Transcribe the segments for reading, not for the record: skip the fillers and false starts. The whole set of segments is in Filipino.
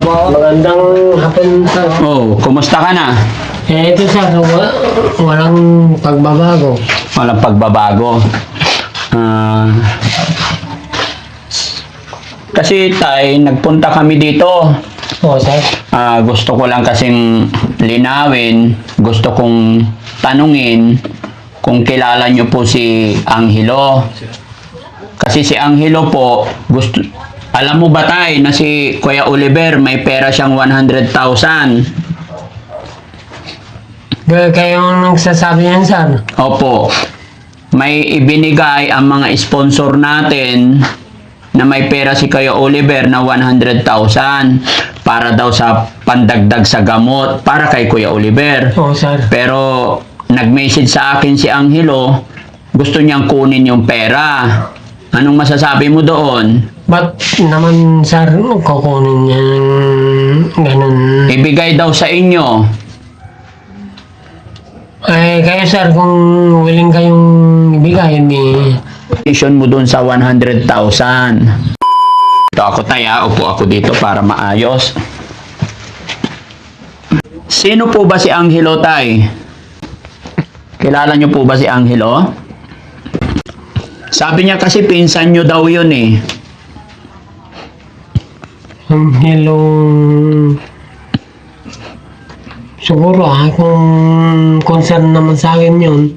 Magandang hapon sir. Oh, kumusta ka na? Ito sir, walang pagbabago. Walang pagbabago. Kasi tay, nagpunta kami dito. Oo sir. Gusto ko lang kasing linawin, gusto kong tanungin kung kilala nyo po si Angelo. Kasi si Angelo po, alam mo ba tay na si Kuya Oliver may pera siyang 100,000? Kayo ang nagsasabi yan sir. Opo. May ibinigay ang mga sponsor natin na may pera si Kuya Oliver na 100,000 para daw sa pandagdag sa gamot para kay Kuya Oliver. Oo sir. Pero nag-message sa akin si Angelo, gusto niyang kunin yung pera. Anong masasabi mo doon? Ba't naman sir kukunin niya ng ganun? Ibigay daw sa inyo. Kayo sir, kung willing kayong ibigay, Decision mo doon sa 100,000. Ito ako tayo, upo ako dito para maayos. Sino po ba si Angelo tay? Kilala niyo po ba si Angelo? Sabi niya kasi pinsan niyo daw yun eh. hello. Siguro kung concern naman sa akin yun.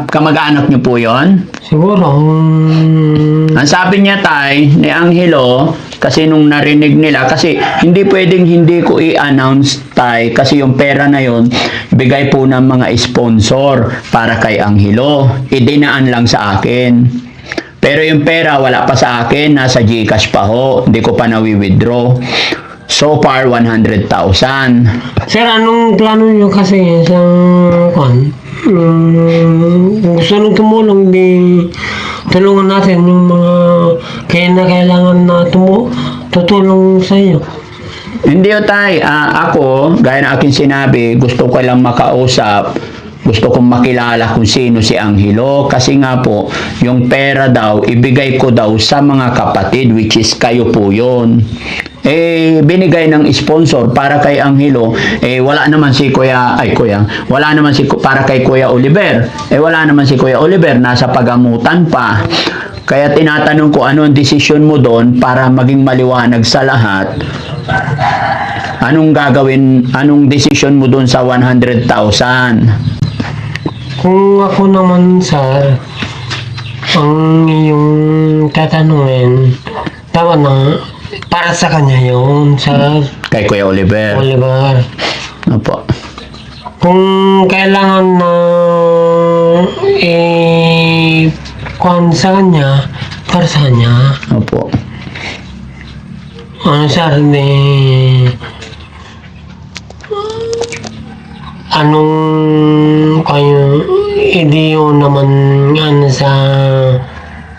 Kamag-anak niyo po yon? Siguro Ang sabi niya tay, ni Angelo, kasi nung narinig nila, kasi hindi pwedeng hindi ko i-announce tay, kasi yung pera na yon bigay po ng mga sponsor para kay Angelo. Idinaan lang sa akin. Pero yung pera wala pa sa akin, nasa GCash pa ho, hindi ko pa nawi-withdraw. So far, 100,000. Sir, anong plano nyo kasi sa kwan? Gusto nyo tumulong, di tulungan natin yung mga kailangan na tutulong sa iyo. Hindi o tay, ako, gaya na aking sinabi, gusto ko lang makausap, gusto kong makilala kung sino si Angelo, kasi nga po, yung pera daw, ibigay ko daw sa mga kapatid, which is kayo po yun. Binigay ng sponsor para kay Angelo, wala naman si wala naman si para kay Kuya Oliver. Wala naman si Kuya Oliver, nasa pagamutan pa. Kaya tinatanong ko ano ang desisyon mo doon para maging maliwanag sa lahat. Anong desisyon mo doon sa 100,000? Kung ako naman, sir, ang iyong tatanungin, tama na, para sa kanya yun, sir. Kay Kuya Oliver. Oliver. Opo. Kung kailangan na kung sa kanya, para sa kanya. Opo. Ano sir, anong kayo, hindi yun naman ano sa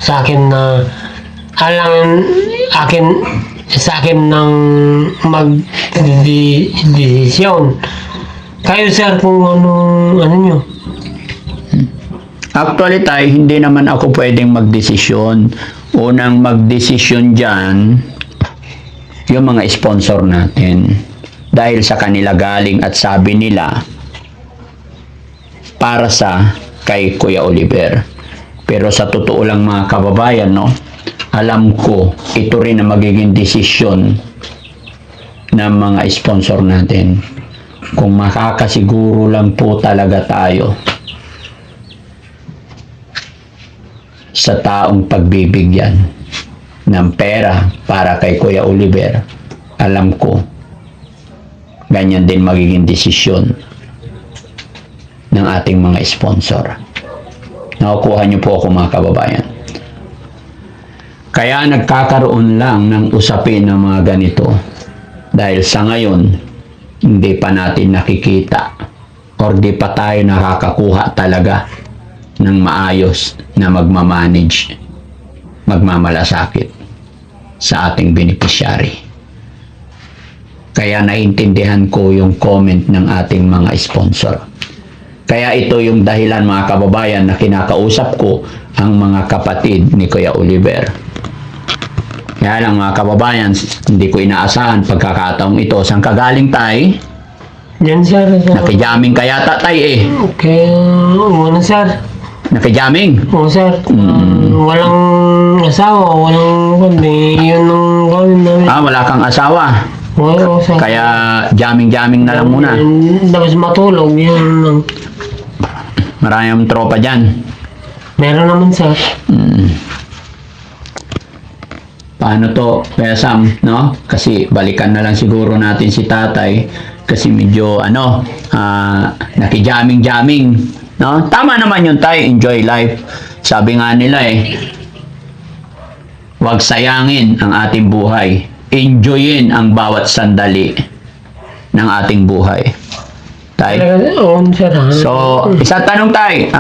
akin na sa akin ng mag-desisyon. Kayo sir kung ano nyo. Actually tayo, hindi naman ako pwedeng magdesisyon. Unang magdesisyon dyan, yung mga sponsor natin. Dahil sa kanila galing at sabi nila, para sa kay Kuya Oliver. Pero sa totoo lang mga kababayan, no, alam ko, ito rin ang magiging desisyon ng mga sponsor natin. Kung makakasiguro lang po talaga tayo sa taong pagbibigyan ng pera para kay Kuya Oliver, alam ko, ganyan din magiging desisyon ng ating mga sponsor. Nakukuha niyo po ako mga kababayan. Kaya nagkakaroon lang ng usapin ng mga ganito dahil sa ngayon hindi pa natin nakikita or di pa tayo nakakakuha talaga ng maayos na magmamalasakit sa ating beneficiary. Kaya naintindihan ko yung comment ng ating mga sponsor. Kaya ito yung dahilan mga kababayan na kinakausap ko ang mga kapatid ni Kuya Oliver. Kaya lang mga kababayan, hindi ko inaasahan pagkakataong ito. Saan ka galing tay? Yan sir. Nakijaming ka yata tay eh. Okay, ano sir? Nakijaming? Oo sir. Walang asawa, walang kundi. Yun ang gawin namin. Wala kang asawa. Oo sir. Kaya jamming-jamming na lang muna. Tapos matulog, yun lang. Maraming tropa dyan. Meron naman sir. Paano to, Kuya Sam, no? Kasi balikan na lang siguro natin si tatay kasi medyo nakijaming-jaming, no? Tama naman yun tay, enjoy life. Sabi nga nila huwag sayangin ang ating buhay. Enjoyin ang bawat sandali ng ating buhay. Tay. Oo sir. So, isang tanong tay,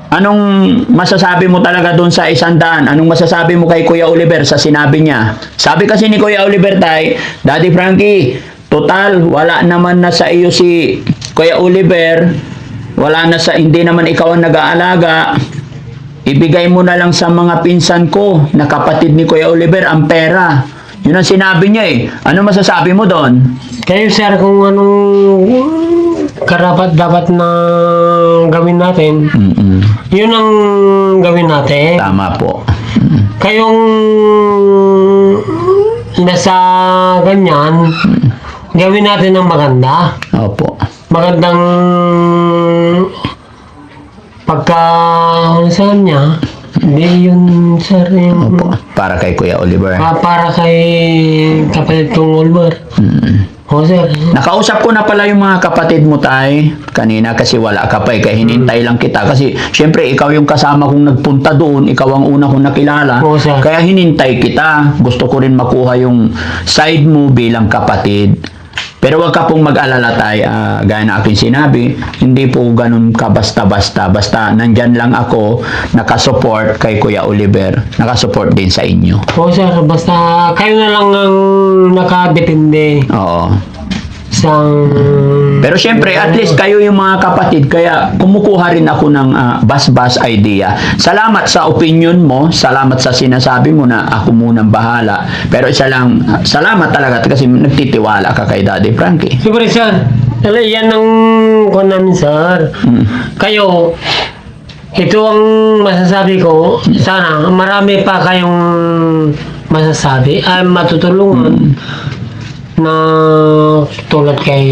anong masasabi mo talaga doon sa 100? Anong masasabi mo kay Kuya Oliver sa sinabi niya? Sabi kasi ni Kuya Oliver tay, Daddy Frankie, total, wala naman na sa iyo si Kuya Oliver, hindi naman ikaw ang nag-aalaga, ibigay mo na lang sa mga pinsan ko na kapatid ni Kuya Oliver ang pera. Yun ang sinabi niya eh. Ano masasabi mo doon? Kayo sir, kung anong karapat dapat na gawin natin, yun ang gawin natin. Tama po. Kayong nasa ganyan, gawin natin ng maganda. Opo. Magandang pagka saan niya, hindi yun sir yung Opo. Para kay Kuya Oliver. para kay kapatid kong Oliver. Oo sir. Nakausap ko na pala yung mga kapatid mo tay kanina kasi wala ka pa kaya hinintay lang kita kasi syempre ikaw yung kasama kong nagpunta doon, ikaw ang una kong nakilala. Oo, sir. Kaya hinintay kita. Gusto ko rin makuha yung side mo bilang kapatid. Pero wag ka pong mag-alala tay, gaya na aking sinabi, hindi po ganun ka basta-basta. Basta nandyan lang ako, nakasupport kay Kuya Oliver, nakasupport din sa inyo. Oo sir, basta kayo na lang ang nakadepende Oo. sa... Pero syempre, at least kayo yung mga kapatid, kaya kumukuha rin ako ng bas-bas idea. Salamat sa opinion mo, salamat sa sinasabi mo na ako munang bahala. Pero isa lang, salamat talaga kasi nagtitiwala ka kay Daddy Frankie. Siyempre sir, yan ang kung namin sir. Kayo, ito ang masasabi ko, sana marami pa kayong masasabi, ay matutulungan na tulad kay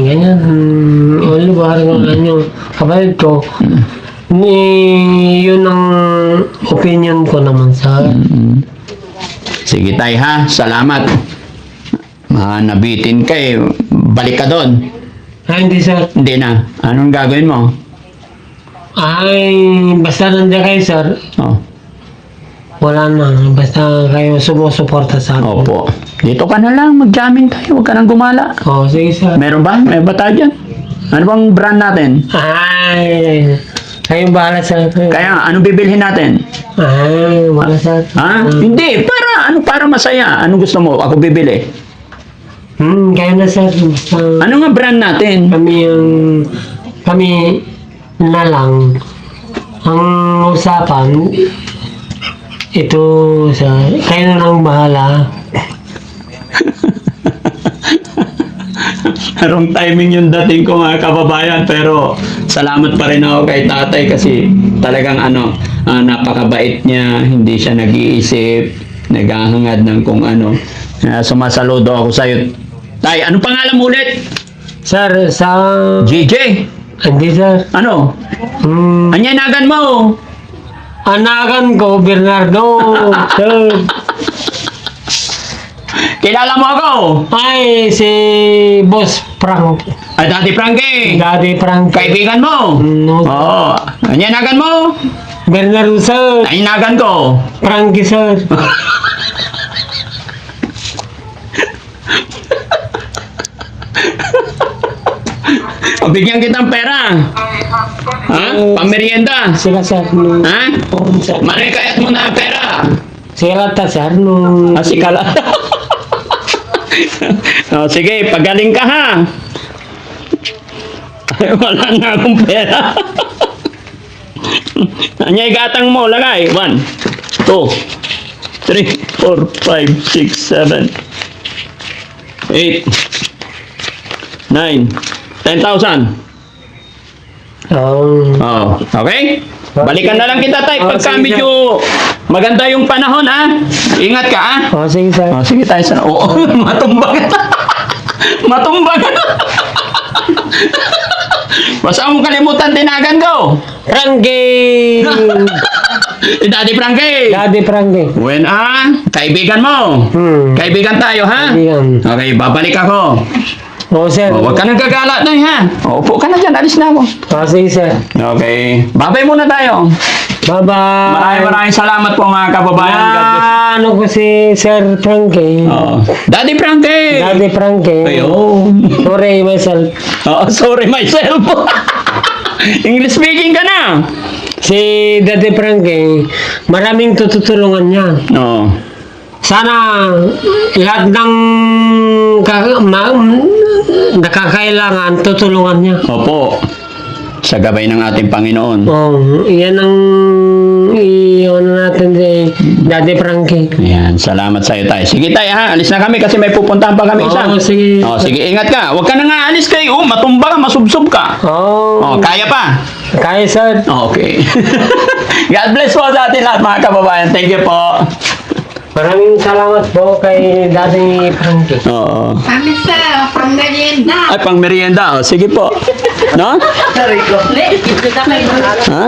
ganyan, Oliver, ganyan, kapatid ko. Yun ang opinion ko naman sir. Sige tay ha, salamat. Nabitin ka balik ka doon. Ay, hindi sir. Hindi na. Anong gagawin mo? Ay, basta nandiyan kayo sir, Oh. wala na. Basta kayo sumusuporta sa akin. Opo. Dito ka na lang, mag-jamming tayo. Huwag ka nang gumala. Oo, sige sir. Meron ba? May ba tayo dyan? Ano bang brand natin? Ay, kayong bahala sir. Kaya, anong bibilhin natin? Ay, wala sir. Ha? Hindi. Para masaya. Anong gusto mo? Ako bibili. Kayo na sir. Basta Ano nga brand natin? kami na lang ang usapan. Ito sa kayo na lang bahala. Wrong timing yung dating ko mga kababayan, pero salamat pa rin ako kay tatay kasi talagang napakabait niya, hindi siya nag-iisip, naghahangad ng kung ano. Sumasaludo ako sa'yo. Tay, anong pangalan mo ulit? Sir, sa... JJ? Hindi sir. Ano? Anyanagan mo? Anagan ko, Bernardo. Sir. Kilala mo ako? Ay, si Boss Frank. Ay, Daddy Frankie. Daddy Frank. Kaibigan mo? No. Oo. Anyanagan mo? Bernardo sir. Anyanagan ko. Frankie sir. O, bigyan kitang pera. Ha? Pamerienda. Sila sir. Ha? Sir. Marikayat mo na ang pera. Sila ta sir. No. Sikala. O, sige, pagaling ka ha. Ay, wala na akong pera. Anyay gatang mo, lagay. 1, 3, 4, 5, 6, 7, 8, 9, 10,000. Oh, okay? Balikan na lang kita, tay, pagka sige, medyo maganda yung panahon, ha? Ingat ka, ha? Sige, sir. Oh, sige tayo sa... Oo, matumbang. Matumbang. Basta mo kalimutan tinagan ko. Frankie! Daddy Frankie. Daddy Frankie. When kaibigan mo. Kaibigan tayo, ha? Kaibigan. Okay, babalik ako. Sir. Oh, huwag ka nang gagala na, ha? Upo ka na dyan, alis na ako. Sige, sir. Okay, babay muna tayo. Bye-bye. Maraming salamat po mga kababayan. God bless. Ano ko si Sir Frankie? Oh. Daddy Frankie. Daddy Frankie. Ayun. Sorry myself. Sorry myself. English speaking ka na. Si Daddy Frankie, maraming tutulungan niya. Oo. Sana lahat ng nakakailangan, tutulungan niya. Opo. Sa gabay ng ating Panginoon. Iyan ang iyon natin si Daddy Frankie. Ayan, salamat sa iyo tayo. Sige tayo, ha, alis na kami kasi may pupuntahan pa kami isa. Sige. Sige, ingat ka. Huwag ka na nga alis kayo. Matumba ka, masubsob ka. Kaya pa. Kaya, sir. Okay. God bless po sa ating lahat mga kababayan. Thank you po. Maraming salamat po kay Daddy Frankie. Oo. Kami sa pang-merienda. Ay, pang merienda. Sige po. No? Ha?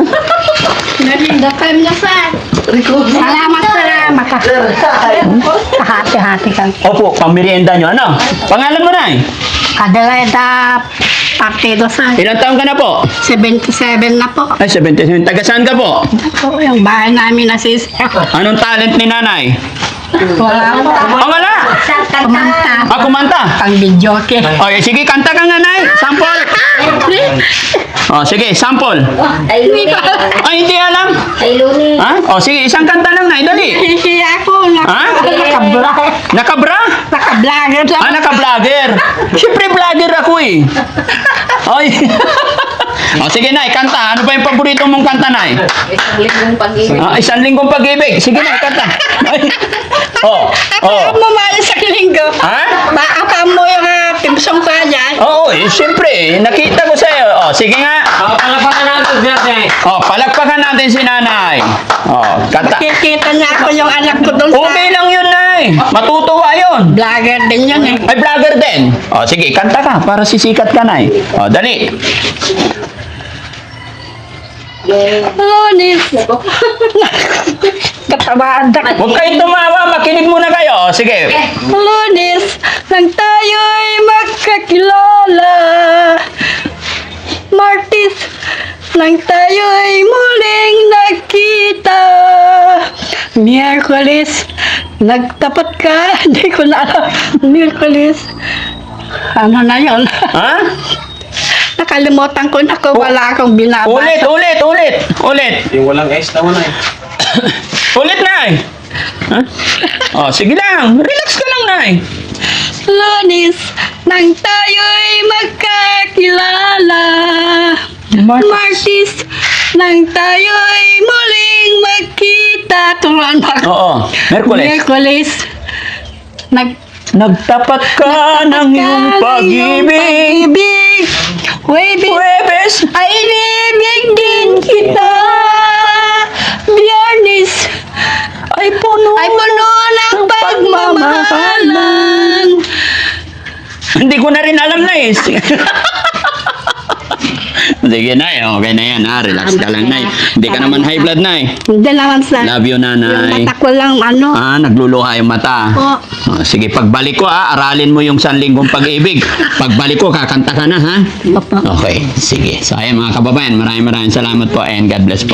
Merienda time na sa. Salamat sa makahati-hati kang. Opo, pang merienda nyo. Ano? Pangalan mo na eh. Kadalaita partido sa Ilang taon ka na po? 77 na po. Ay, 77. Taga saan ka po? Ito yung bahay namin na sis. Anong talent ni nanay? Wala po. Wala. Kumanta. Kumanta. Pang video ke. Sige, kanta ka nga, nay. Sample. Sige, sample. Ay, Hindi alam. Luni. Ha? Sige, isang kanta lang, nay. Dali. Hindi ako. Ha? Nakabla. Nakabra? Nakablogger. Naka-vlogger. Siyempre, vlogger ako eh. Ay. Sige, nay, kanta. Ano pa yung paborito mong kanta, nay? Isang linggong pag-ibig. Isang linggong pag-ibig. Sige, nay, kanta. Ay. Ako mamaya sa linggo. Ha? Baka mo yung pimpsong ko dyan. Oo, siyempre. Nakita ko sa'yo. Sige nga. Palakpakan natin natin. Palakpakan natin si nanay. Kanta. Kikita niya ako yung anak ko doon Okay lang yun, nay. Matutuwa yun. vlogger din yun eh. Ay, vlogger din. Sige, kanta ka para sisikat ka, nay. Dali. Lunis. Katabaan na. Huwag kayong tumawa. Makinig muna kayo. Sige. Lunis, nang tayo'y magkakilala. Martis, nang tayo'y muling nagkita. Miyerkules, nagtapat ka. Hindi ko na alam. Miyerkules. Ano na yun? Ha? Nakalimutan ko na ko. Wala akong binabasa. Ulit. Yung walang S naman ay. Ulit, nay. Ha? Sige lang. Relax ka lang, nay. Lunis, nang tayo'y magkakilala. Martis, nang tayo'y muling magkita. Turuan mo ako. Oo. Merkules. Miyerkules, Nagtapat ka ng iyong pag-ibig. Huwebes, ay inibig din kita. Biyernes, Ay puno ng pagmamahalan. Hindi ko na rin alam na eh. Sige, nay. Okay na yan, ha? Relax ka lang, nay. Hindi ka naman high blood, nay. Hindi naman sa... Love you, nanay. Yung mata ko lang, Nagluluha yung mata. Sige, pagbalik ko, aralin mo yung sanlinggong pag-ibig. Pagbalik ko, kakanta ka na, ha? Opo. Okay, sige. So, ayan mga kababayan, maraming salamat po and God bless po.